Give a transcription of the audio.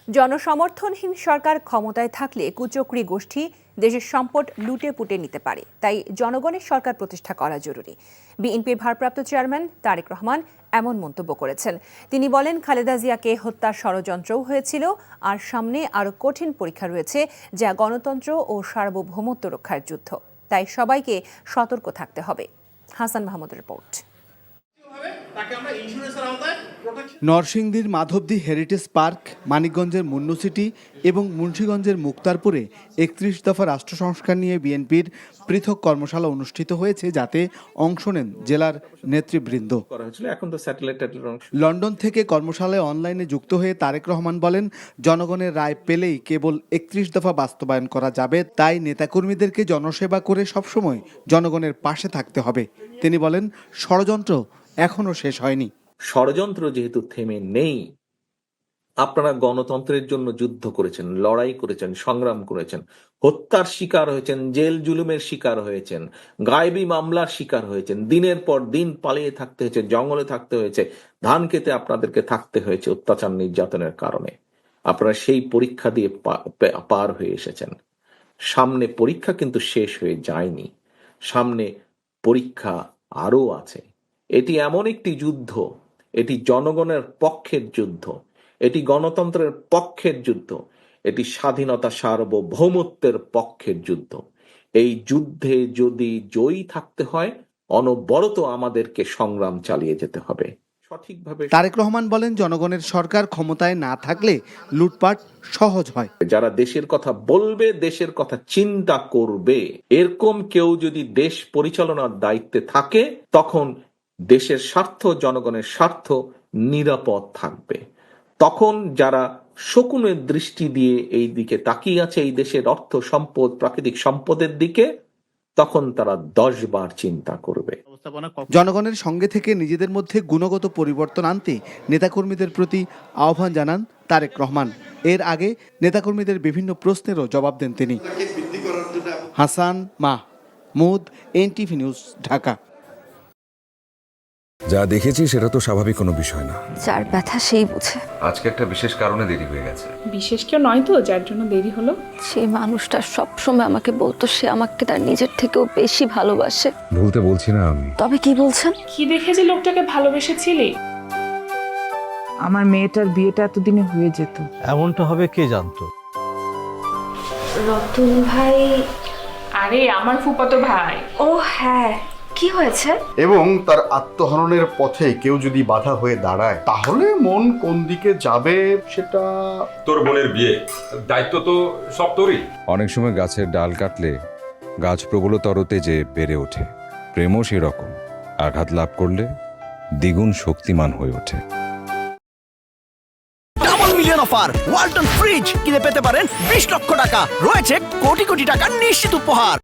জনসমর্থনহীন সরকার ক্ষমতায় থাকলে কুচক্রী গোষ্ঠী দেশের সম্পদ লুটে পুটে নিতে পারে, তাই জনগণের সরকার প্রতিষ্ঠা করা জরুরি। বিএনপির ভারপ্রাপ্ত চেয়ারম্যান তারেক রহমান এমন মন্তব্য করেছেন। তিনি বলেন, খালেদা জিয়াকে হত্যার ষড়যন্ত্রও হয়েছিল, আর সামনে আরও কঠিন পরীক্ষা রয়েছে, যা গণতন্ত্র ও সার্বভৌমত্ব রক্ষার যুদ্ধ। তাই সবাইকে সতর্ক থাকতে হবে। হাসান মাহমুদের রিপোর্ট। নরসিংদীর মাধবদী হেরিটেজ পার্ক, মানিকগঞ্জের মুন্নু সিটি এবং মুন্সিগঞ্জের মুক্তারপুরে ৩১ দফা রাষ্ট্র সংস্কার নিয়ে বিএনপির পৃথক কর্মশালা অনুষ্ঠিত হয়েছে, যাতে অংশ নেন জেলার নেতৃবৃন্দ। লন্ডন থেকে কর্মশালায় অনলাইনে যুক্ত হয়ে তারেক রহমান বলেন, জনগণের রায় পেলেই কেবল ৩১ দফা বাস্তবায়ন করা যাবে, তাই নেতাকর্মীদেরকে জনসেবা করে সবসময় জনগণের পাশে থাকতে হবে। তিনি বলেন, ষড়যন্ত্র এখনো শেষ হয়নি। ষড়যন্ত্র যেহেতু থেমে নেই, আপনারা গণতন্ত্রের জন্য যুদ্ধ করেছেন, লড়াই করেছেন, সংগ্রাম করেছেন, হত্যার শিকার হয়েছেন, জেল জুলুমের শিকার হয়েছেন, গায়েবী মামলার শিকার হয়েছেন, দিনের পর দিন পালিয়ে থাকতে হয়েছে, জঙ্গলে থাকতে হয়েছে, ধান খেতে আপনাদেরকে থাকতে হয়েছে অত্যাচার নির্যাতনের কারণে। আপনারা সেই পরীক্ষা দিয়ে পার হয়ে এসেছেন। সামনে পরীক্ষা কিন্তু শেষ হয়ে যায়নি, সামনে পরীক্ষা আরও আছে। এটি এমন একটি যুদ্ধ, এটি জনগণের পক্ষের যুদ্ধ, এটি গণতন্ত্রের পক্ষের যুদ্ধ, এটি স্বাধীনতা সার্বভৌমত্বের পক্ষের যুদ্ধ। এই যুদ্ধে যদি জয়ী থাকতে হয়, অনবরত আমাদেরকে সংগ্রাম চালিয়ে যেতে হবে সঠিকভাবে। তারেক রহমান বলেন, জনগণের সরকার ক্ষমতায় না থাকলে লুটপাট সহজ হয়। যারা দেশের কথা বলবে, দেশের কথা চিন্তা করবে, এরকম কেউ যদি দেশ পরিচালনার দায়িত্বে থাকে, তখন দেশের স্বার্থ, জনগণের স্বার্থ নিরাপদ থাকবে। তখন যারা শকুনের দৃষ্টি দিয়ে এই দিকে তাকিয়ে আছে, এই দেশের অর্থ সম্পদ, প্রাকৃতিক সম্পদের দিকে, তখন তারা 10 বার চিন্তা করবে। জনগণের সঙ্গে থেকে নিজেদের মধ্যে গুণগত পরিবর্তন আনতে নেতাকর্মীদের প্রতি আহ্বান জানান তারেক রহমান। এর আগে নেতাকর্মীদের বিভিন্ন প্রশ্নেরও জবাব দেন তিনি। Hasan Mahmud, NTV news, Dhaka. যা দেখেছি সেটা তো স্বাভাবিক কোনো বিষয় না। যার ব্যথা সেই বুঝে। আজকে একটা বিশেষ কারণে দেরি হয়ে গেছে। বিশেষ কেউ নয় তো যার জন্য দেরি হলো? সেই মানুষটা সবসময় আমাকে বলতো সে আমাকে তার নিজের থেকেও বেশি ভালোবাসে। ভুলতে বলছি না আমি। তবে কি বলছেন? কি দেখে যে লোকটাকে ভালোবেসেছিলি? আমার মেয়েটার বিয়েটা এতদিনে হয়ে যেত। এমনটা হবে কে জানতো? রতন ভাই। আরে আমার ফুফাতো ভাই। ও হ্যাঁ, কি হয়েছে? এবং তার আত্মহননের পথে কেউ যদি বাধা হয়ে দাঁড়ায়, তাহলে মন কোন দিকে যাবে সেটা। তোর বোনের বিয়ে, দায়িত্ব তো সব তোরই। অনেক সময় গাছের ডাল কাটলে গাছ প্রবলতর তেজে বেড়ে ওঠে। প্রেমও সেরকম, আঘাত লাভ করলে দ্বিগুণ শক্তিমান হয়ে ওঠে। Double million offer Walton fridge কিনে পেতে পারেন 20 লক্ষ টাকা, রয়েছে কোটি কোটি টাকার নিশ্চিত উপহার।